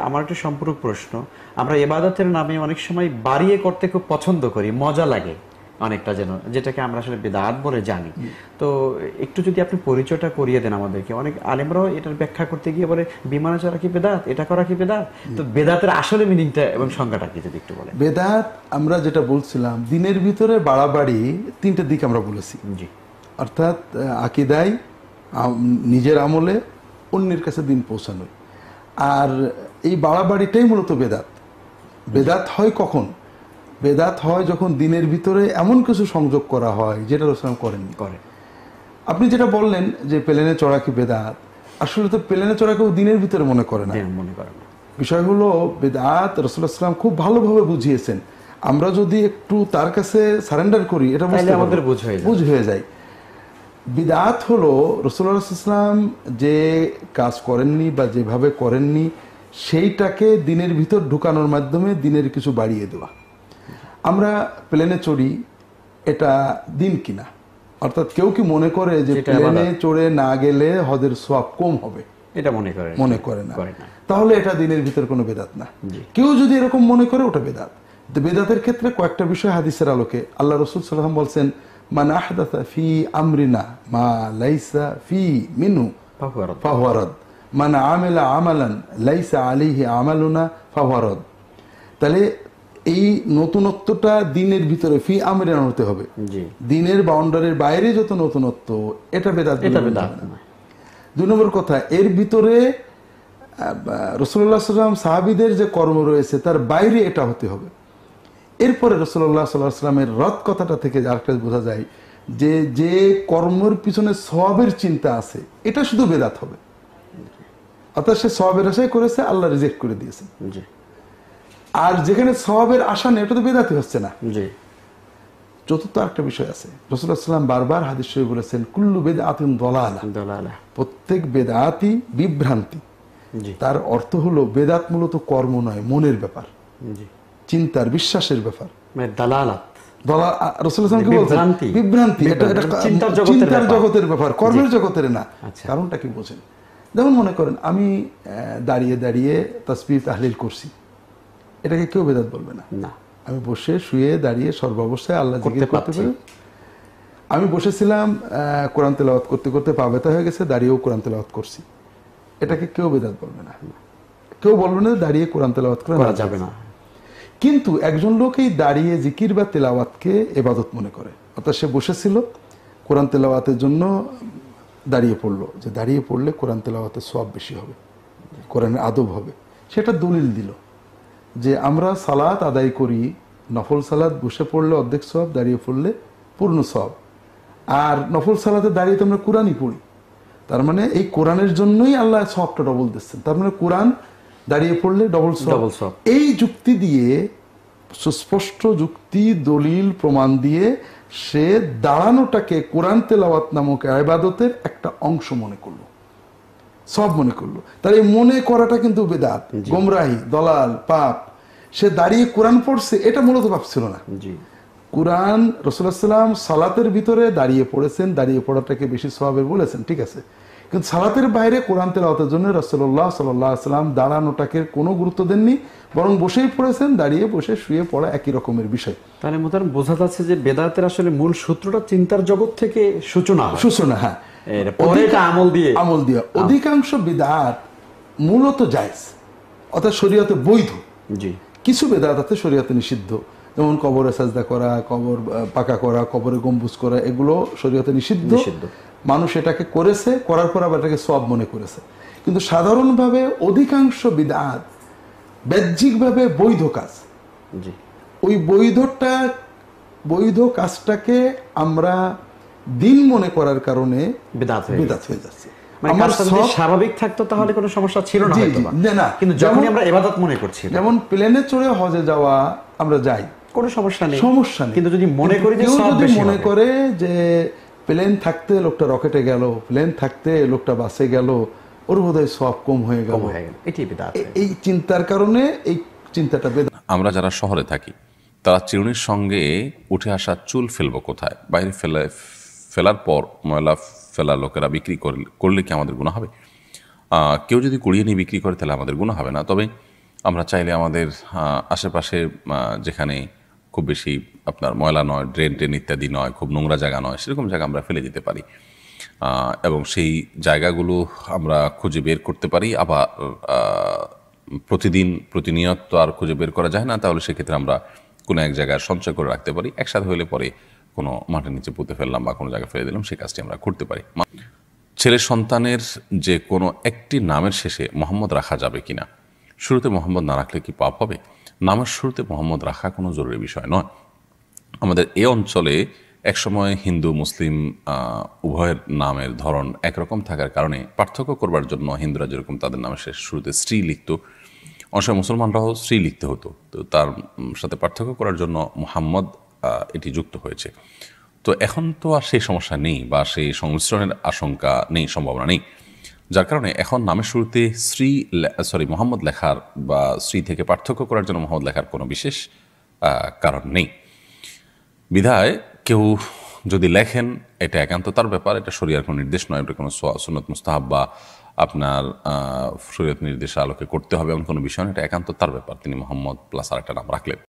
আমার একটা সম্পূরক প্রশ্ন, আমরা ইবাদতের নামে অনেক সময় বাড়িয়ে করতে খুব পছন্দ করি, মজা লাগে অনেকটা, যেটাকে আমরা আসলে বিদআত বলে জানি। তো একটু যদি আপনি পরিচয়টা করিয়ে দেন আমাদেরকে। অনেক আলেমরাও এটার ব্যাখ্যা করতে গিয়ে বলে বিমানে চড়া কি বেদাত, এটা করা কি বেদাত। তো বেদাতের আসলে মিনিংটা এবং সংজ্ঞাটা কি যদি একটু বলেন। বেদাত আমরা যেটা বলছিলাম, দিনের ভিতরে বাড়াবাড়ি তিনটা দিক আমরা বলেছি। জি। অর্থাৎ আকীদায়, নিজের আমলে, অন্যের কাছে দিন পৌঁছানো। আর এই বাড়াবাড়িটাই মূলত বেদাত। বেদাত হয় কখন? বেদাত হয় যখন দিনের ভিতরে এমন কিছু সংযোগ করা হয় যেটা রাসূল করেননি। আপনি যেটা বললেন যে প্লেনে চড়া কি বেদাত, আসলে তো প্লেনে চড়া কেউ দিনের ভিতরে মনে করে না। বিষয় হলো বেদাত রাসূলুল্লাহ সাল্লাল্লাহু আলাইহি ওয়াসাল্লাম খুব ভালোভাবে বুঝিয়েছেন। আমরা যদি একটু তার কাছে সারেন্ডার করি, এটা আমাদের বুঝ হয়ে যায়। বিদআত হলো রাসূলুল্লাহ সাল্লাল্লাহু আলাইহি ওয়াসাল্লাম যে কাজ করেননি বা যেভাবে করেননি সেইটাকে দিনের ভিতর ঢুকানোর মাধ্যমে দিনের কিছু বাড়িয়ে দেওয়া। আমরা প্লেনে চড়ি, এটা দিন কিনা? অর্থাৎ কেউ কি মনে করে যে প্লেনে চড়ে না গেলে হজের সওয়াব কম হবে? এটা মনে করে না। তাহলে এটা দিনের ভিতর কোনো বেদাত না। কেউ যদি এরকম মনে করে, ওটা বেদাত। বেদাতের ক্ষেত্রে কয়েকটা বিষয় হাদিসের আলোকে আল্লাহ রাসূল সাল্লাল্লাহু আলাইহি ওয়াসাল্লাম বলছেন, মান আহদাসা ফি আমরিনা মা লাইসা ফি মিনহু ফাহুয়া রাদ, মান আমিলা আমালান লাইসা আলাইহি আমালুনা ফাহুয়া রাদ। তাহলে এই নতুনত্বটা দিনের ভিতরে ফি আমরিনা হতে হবে। দিনের বাউন্ডারির বাইরে যত নতুনত্ব, এটা বেদাত না। দুই নম্বর কথা, এর ভিতরে রাসূলুল্লাহ সাল্লাল্লাহু আলাইহি ওয়াসাল্লাম সাহাবীদের যে কর্ম রয়েছে তার বাইরে এটা হতে হবে। এরপরে রাসূলুল্লাহ সাল্লাল্লাহু আলাইহি ওয়াসাল্লামের রদ কথাটা থেকে আরেকটা বোঝা যায় যে যে কর্মের পিছনে সওয়াবের চিন্তা আছে, এটা শুধু বেদাত হবে। অর্থাৎ সে সওয়াবের আশায় করেছে, আল্লাহ রিজেক্ট করে দিয়েছেন। আর যেখানে সওয়াবের আশা নেই, এটা তো বেদাতই হচ্ছে না। চতুর্থ আরেকটা বিষয় আছে, রাসূলুল্লাহ সাল্লাল্লাহু আলাইহি ওয়াসাল্লাম বারবার হাদিস শরীফে বলেছেন, কুল্লু বিদআতিন দালালা, প্রত্যেক বেদাতই বিভ্রান্তি। তার অর্থ হলো বেদাত মূলত কর্ম নয়, মনের ব্যাপার, চিন্তার, বিশ্বাসের ব্যাপার। বিভ্রান্তি এটা চিন্তার জগতের ব্যাপার, কর্মের জগতের না। কারণটা কি বোঝেন? যেমন মনে করেন আমি দাঁড়িয়ে দাঁড়িয়ে তাসবিহ তাহলিল করছি, এটাকে কেউ বেদাত বলবে না। আমি বসে শুয়ে দাঁড়িয়ে সর্বাবস্থায় আল্লাহ জিকির করতে পারি। আমি বসেছিলাম কোরআন তেলাওয়াত করতে করতে পা ব্যথা হয়ে গেছে, দাঁড়িয়েও কোরআন তেলাওয়াত করছি, এটাকে কেউ বেদাত বলবে না। কেউ বলবে না দাঁড়িয়ে কোরআন তেলাওয়াত করা যাবে না। কিন্তু একজন লোক এই দাঁড়িয়ে জিকির বা তেলাওয়াতকে ইবাদত মনে করে। অর্থাৎ সে বসেছিল, কোরআন তেলাওয়াতের জন্য দাঁড়িয়ে পড়লো, যে দাঁড়িয়ে পড়লে কোরআন তেলাওয়াতের সওয়াব বেশি হবে, কোরআনের আদব হবে। সেটা দলিল দিল যে আমরা সালাত আদায় করি, নফল সালাত বসে পড়লে অর্ধেক সওয়াব, দাঁড়িয়ে পড়লে পূর্ণ সওয়াব। আর নফল সালাতে দাঁড়িয়ে তো আমরা কোরআনই পড়ি, তার মানে এই কোরআনের জন্যই আল্লাহ সওয়াবটা ডবল দিচ্ছেন। তার মানে কোরআন দাঁড়িয়ে পড়লে ডবল সওয়াব। এই যুক্তি দিয়ে, সুস্পষ্ট যুক্তি, দলিল, প্রমাণ দিয়ে সে দাঁড়ানোটাকে কোরআন তেলাওয়াত নামক ইবাদতের একটা অংশ মনে করলো, সব মনে করলো। তার এই মনে করাটা কিন্তু বেদাত, গোমরাহি, দলাল, পাপ। সে দাঁড়িয়ে কোরআন পড়ছে, এটা মূলত পাপ ছিল না। কোরআন রাসূলুল্লাহ সাল্লাল্লাহু আলাইহি ওয়াসাল্লাম সালাতের ভিতরে দাঁড়িয়ে পড়েছেন, দাঁড়িয়ে পড়াটাকে বেশি সওয়াবের বলেছেন, ঠিক আছে। কিন্তু সালাতের বাইরে কোরআন তেলাওয়াতের জন্য রাসূলুল্লাহ সাল্লাল্লাহু আলাইহি ওয়াসাল্লাম দাঁড়ানোটাকে কোনো গুরুত্ব দেননি, বরং বসেই পড়েছেন। দাঁড়িয়ে বসে শুয়ে পড়া একই রকমের বিষয়। তাহলে মোতারাম বোঝা যাচ্ছে যে বেদাতের আসলে মূল সূত্রটা চিন্তার জগৎ থেকে সূচনা। হ্যাঁ, আমল দিয়ে। অধিকাংশ বিদআত মূলত জায়েজ, অর্থাৎ শরীয়তে বৈধ। কিছু বেদাত আছে শরীয়তে নিষিদ্ধ, যেমন কবরে সাজদা করা, কবর পাকা করা, কবরে গম্বুজ করা, এগুলো শরীয়তে নিষিদ্ধ। মানুষ এটাকে করেছে, করার পর আবার এটাকে সওয়াব মনে করেছে। কিন্তু সাধারণভাবে অধিকাংশ বিদআত বাহ্যিকভাবে বৈধ কাজ। ওই বৈধ কাজটাকে আমরা দিন মনে করার কারণে বেদাত হয়ে যাচ্ছে। স্বাভাবিক থাকতো তাহলে কোনো সমস্যা ছিল না, কিন্তু যখনই আমরা ইবাদত মনে করছি, যেমন প্লেনে চড়ে হজে যাওয়া, আমরা যাই, কোনো সমস্যা নেই। কিন্তু যদি মনে করি, যদি মনে করে যে প্লেন থাকতে লোকটা রকেটে গেল, প্লেন থাকতে লোকটা বাসে গেল, ওর বোধহয় সওয়াব কম হয়ে গেল, এটাই বেদাত। এই চিন্তার কারণে এই চিন্তাটা বেদাত। আমরা যারা শহরে থাকি তারা চিরুনির সঙ্গে উঠে আসা চুল ফেলবো কোথায়? বাইরে ফেলার পর ময়লা ফেলা লোকেরা বিক্রি করলে কি আমাদের গুনাহ হবে? কেউ যদি কুড়িয়ে নিয়ে বিক্রি করে তাহলে আমাদের গুনাহ হবে না। তবে আমরা চাইলে আমাদের আশেপাশে যেখানে খুব বেশি আপনার ময়লা নয়, ড্রেন ইত্যাদি নয়, খুব নোংরা জায়গা নয়, সেরকম জায়গা আমরা ফেলে দিতে পারি এবং সেই জায়গাগুলো আমরা খুঁজে বের করতে পারি। আবার প্রতিনিয়ত তো আর খুঁজে বের করা যায় না, তাহলে সেক্ষেত্রে আমরা কোনো এক জায়গায় সঞ্চয় করে রাখতে পারি। একসাথে হলে পরে কোনো মাটির নিচে পুঁতে ফেললাম বা কোনো জায়গায় ফেলে দিলাম, সেই কাজটি আমরা করতে পারি। ছেলের সন্তানের যে কোনো একটি নামের শেষে মোহাম্মদ রাখা যাবে কিনা, শুরুতে মোহাম্মদ না রাখলে কি পাপ হবে? নামের শুরুতে মোহাম্মদ রাখা কোনো জরুরি বিষয় নয়। আমাদের এই অঞ্চলে একসময় হিন্দু মুসলিম উভয়ের নামের ধরন একরকম থাকার কারণে পার্থক্য করবার জন্য হিন্দুরা যেরকম তাদের নামের শেষ শুরুতে স্ত্রী লিখত, অনেক সময় মুসলমানরাও স্ত্রী লিখতে হতো। তো তার সাথে পার্থক্য করার জন্য মুহাম্মদ এটি যুক্ত হয়েছে। তো এখন তো আর সেই সমস্যা নেই বা সেই সংমিশ্রণের আশঙ্কা নেই, সম্ভাবনা নেই, যার কারণে এখন নামের শুরুতে মোহাম্মদ লেখার বা স্ত্রী থেকে পার্থক্য করার জন্য মোহাম্মদ লেখার কোনো বিশেষ কারণ নেই। বিধায় কেউ যদি লেখেন, এটা একান্ত তার ব্যাপার, এটা শরীয়তের কোনো নির্দেশ নয়, এটা কোনো সুন্নত মুস্তাহাব বা আপনার শরীয়ত নির্দেশ আলোকে করতে হবে এমন কোনো বিষয় না, এটা একান্ত তার ব্যাপার। তিনি মোহাম্মদ প্লাস আরেকটা নাম রাখলেন।